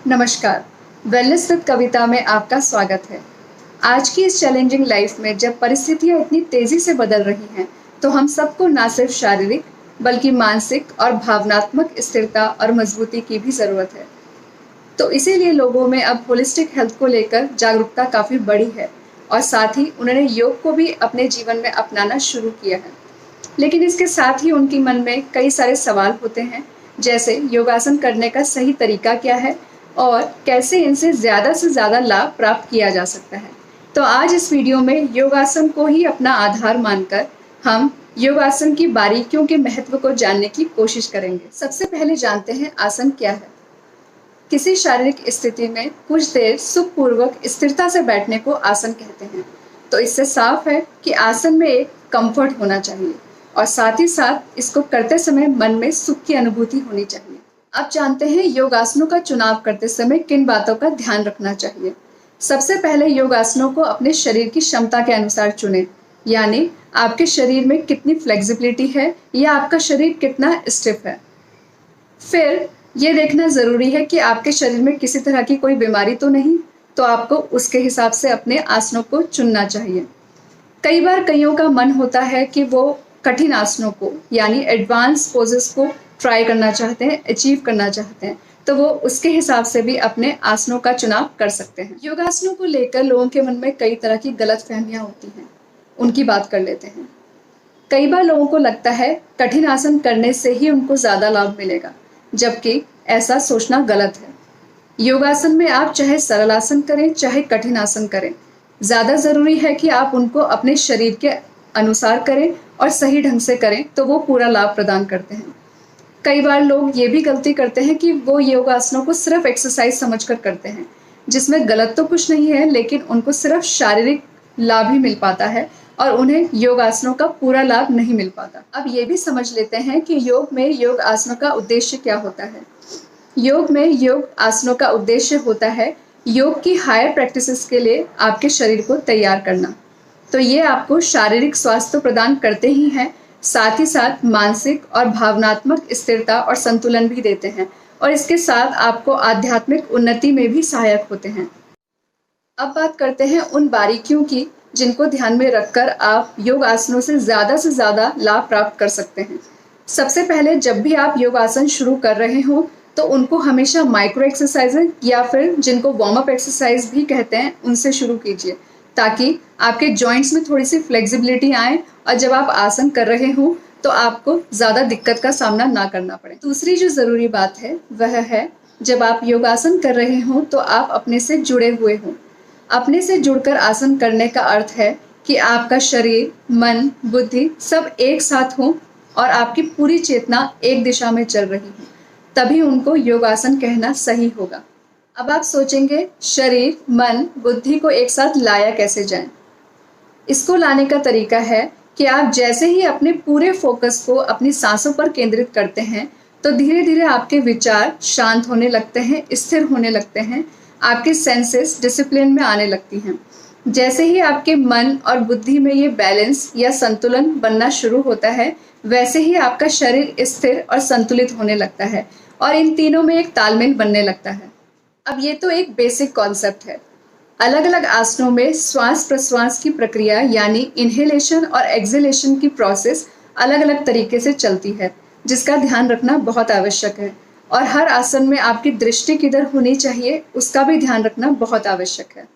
नमस्कार। Wellness with कविता में आपका स्वागत है। आज की इस चैलेंजिंग लाइफ में जब परिस्थितियां इतनी तेजी से बदल रही हैं, तो हम सबको ना सिर्फ शारीरिक बल्कि मानसिक और भावनात्मक स्थिरता और मजबूती की भी जरूरत है। तो इसीलिए लोगों में अब होलिस्टिक हेल्थ को लेकर जागरूकता काफी बढ़ी है और साथ ही उन्होंने योग को भी अपने जीवन में अपनाना शुरू किया है। लेकिन इसके साथ ही उनके मन में कई सारे सवाल होते हैं, जैसे योगासन करने का सही तरीका क्या है और कैसे इनसे ज़्यादा से ज़्यादा लाभ प्राप्त किया जा सकता है। तो आज इस वीडियो में योगासन को ही अपना आधार मानकर हम योगासन की बारीकियों के महत्व को जानने की कोशिश करेंगे। सबसे पहले जानते हैं आसन क्या है। किसी शारीरिक स्थिति में कुछ देर सुखपूर्वक स्थिरता से बैठने को आसन कहते हैं। तो इससे साफ है कि आसन में एक कंफर्ट होना चाहिए और साथ ही साथ इसको करते समय मन में सुख की अनुभूति होनी चाहिए। अब जानते हैं योगासनों का चुनाव करते समय किन बातों का ध्यान रखना चाहिए। सबसे पहले योगासनों को अपने शरीर की क्षमता के अनुसार चुनें, यानी आपके शरीर में कितनी फ्लेक्सिबिलिटी है या आपका शरीर कितना स्टिफ है। फिर ये देखना जरूरी है कि आपके शरीर में किसी तरह की कोई बीमारी तो नहीं, तो आपको उसके हिसाब से अपने आसनों को चुनना चाहिए। कई बार कईयों का मन होता है कि वो कठिन आसनों को यानी एडवांस पोजेस को ट्राई करना चाहते हैं, अचीव करना चाहते हैं, तो वो उसके हिसाब से भी अपने आसनों का चुनाव कर सकते हैं। योगासनों को लेकर लोगों के मन में कई तरह की गलतफहमियां होती हैं, उनकी बात कर लेते हैं। कई बार लोगों को लगता है कठिन आसन करने से ही उनको ज्यादा लाभ मिलेगा, जबकि ऐसा सोचना गलत है। योगासन में आप चाहे सरल आसन करें चाहे कठिन आसन करें, ज्यादा जरूरी है कि आप उनको अपने शरीर के अनुसार करें और सही ढंग से करें, तो वो पूरा लाभ प्रदान करते हैं। कई बार लोग ये भी गलती करते हैं कि वो योगासनों को सिर्फ एक्सरसाइज समझकर करते हैं, जिसमें गलत तो कुछ नहीं है, लेकिन उनको सिर्फ शारीरिक लाभ ही मिल पाता है और उन्हें योगासनों का पूरा लाभ नहीं मिल पाता। अब ये भी समझ लेते हैं कि योग में योग आसनों का उद्देश्य क्या होता है। योग में योग आसनों का उद्देश्य होता है योग की हायर प्रैक्टिसेस के लिए आपके शरीर को तैयार करना। तो ये आपको शारीरिक स्वास्थ्य प्रदान करते ही हैं, साथ ही साथ मानसिक और भावनात्मक स्थिरता और संतुलन भी देते हैं और इसके साथ आपको आध्यात्मिक उन्नति में भी सहायक होते हैं। अब बात करते हैं उन बारीकियों की जिनको ध्यान में रखकर आप योग आसनों से ज़्यादा लाभ प्राप्त कर सकते हैं। सबसे पहले जब भी आप योगासन शुरू कर रहे हो तो उनको हमेशा माइक्रो एक्सरसाइज या फिर जिनको वार्म अप एक्सरसाइज भी कहते हैं उनसे शुरू कीजिए, ताकि आपके जॉइंट्स में थोड़ी सी फ्लेक्सिबिलिटी आए और जब आप आसन कर रहे हो तो आपको ज़्यादा दिक्कत का सामना ना करना पड़े। दूसरी जो ज़रूरी बात है वह है, जब आप योगासन कर रहे हो तो आप अपने से जुड़े हुए हो। अपने से जुड़कर आसन करने का अर्थ है कि आपका शरीर, मन, बुद्धि सब एक साथ हो और आपकी पूरी चेतना एक दिशा में चल रही हो, तभी उनको योगासन कहना सही होगा। अब आप सोचेंगे शरीर, मन, बुद्धि को एक साथ लाया कैसे जाए। इसको लाने का तरीका है कि आप जैसे ही अपने पूरे फोकस को अपनी सांसों पर केंद्रित करते हैं, तो धीरे धीरे आपके विचार शांत होने लगते हैं, स्थिर होने लगते हैं, आपके सेंसेस डिसिप्लिन में आने लगती हैं। जैसे ही आपके मन और बुद्धि में ये बैलेंस या संतुलन बनना शुरू होता है, वैसे ही आपका शरीर स्थिर और संतुलित होने लगता है और इन तीनों में एक तालमेल बनने लगता है। अब ये तो एक बेसिक कॉन्सेप्ट है। अलग अलग आसनों में श्वास प्रश्वास की प्रक्रिया यानी इनहेलेशन और एक्सहेलेशन की प्रोसेस अलग अलग तरीके से चलती है, जिसका ध्यान रखना बहुत आवश्यक है और हर आसन में आपकी दृष्टि किधर होनी चाहिए उसका भी ध्यान रखना बहुत आवश्यक है।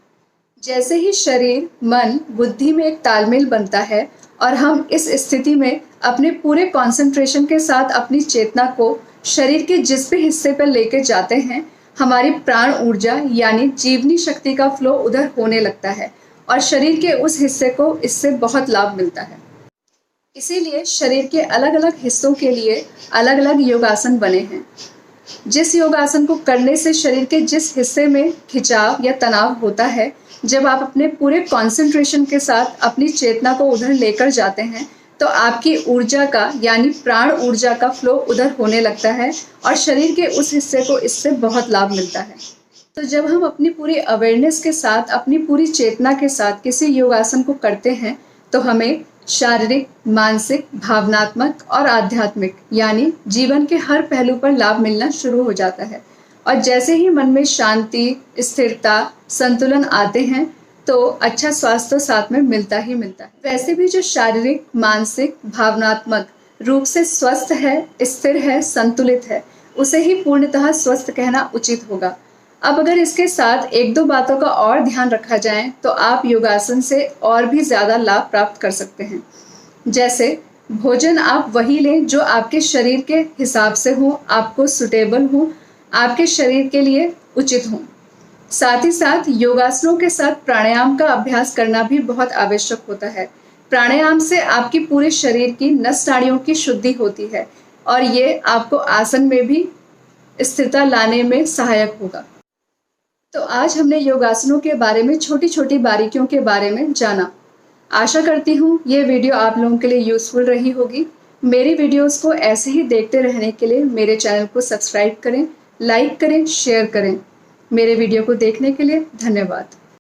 जैसे ही शरीर, मन, बुद्धि में एक तालमेल बनता है और हम इस स्थिति में अपने पूरे कंसंट्रेशन के साथ अपनी चेतना को शरीर के जिस भी हिस्से पर लेके जाते हैं, हमारी प्राण ऊर्जा यानी जीवनी शक्ति का फ्लो उधर होने लगता है और शरीर के उस हिस्से को इससे बहुत लाभ मिलता है। इसीलिए शरीर के अलग अलग हिस्सों के लिए अलग अलग योगासन बने हैं। जिस योगासन को करने से शरीर के जिस हिस्से में खिंचाव या तनाव होता है, जब आप अपने पूरे कंसंट्रेशन के साथ अपनी चेतना को उधर लेकर जाते हैं, तो आपकी ऊर्जा का यानी प्राण ऊर्जा का फ्लो उधर होने लगता है और शरीर के उस हिस्से को इससे बहुत लाभ मिलता है। तो जब हम अपनी पूरी अवेयरनेस के साथ, अपनी पूरी चेतना के साथ किसी योगासन को करते हैं, तो हमें शारीरिक, मानसिक, भावनात्मक और आध्यात्मिक यानी जीवन के हर पहलू पर लाभ मिलना शुरू हो जाता है और जैसे ही मन में शांति, स्थिरता, संतुलन आते हैं तो अच्छा स्वास्थ्य तो साथ में मिलता ही मिलता है। वैसे भी जो शारीरिक, मानसिक, भावनात्मक रूप से स्वस्थ है, स्थिर है, संतुलित है, उसे ही पूर्णतः स्वस्थ कहना उचित होगा। अब अगर इसके साथ एक दो बातों का और ध्यान रखा जाए तो आप योगासन से और भी ज़्यादा लाभ प्राप्त कर सकते हैं। जैसे भोजन आप वही लें जो आपके शरीर के हिसाब से हो, आपको सुटेबल हो, आपके शरीर के लिए उचित हो। साथ ही साथ योगासनों के साथ प्राणायाम का अभ्यास करना भी बहुत आवश्यक होता है। प्राणायाम से आपकी पूरे शरीर की नस नाड़ियों की शुद्धि होती है और ये आपको आसन में भी स्थिरता लाने में सहायक होगा। तो आज हमने योगासनों के बारे में छोटी छोटी बारीकियों के बारे में जाना। आशा करती हूँ ये वीडियो आप लोगों के लिए यूजफुल रही होगी। मेरी वीडियोस को ऐसे ही देखते रहने के लिए मेरे चैनल को सब्सक्राइब करें, लाइक करें, शेयर करें। मेरे वीडियो को देखने के लिए धन्यवाद।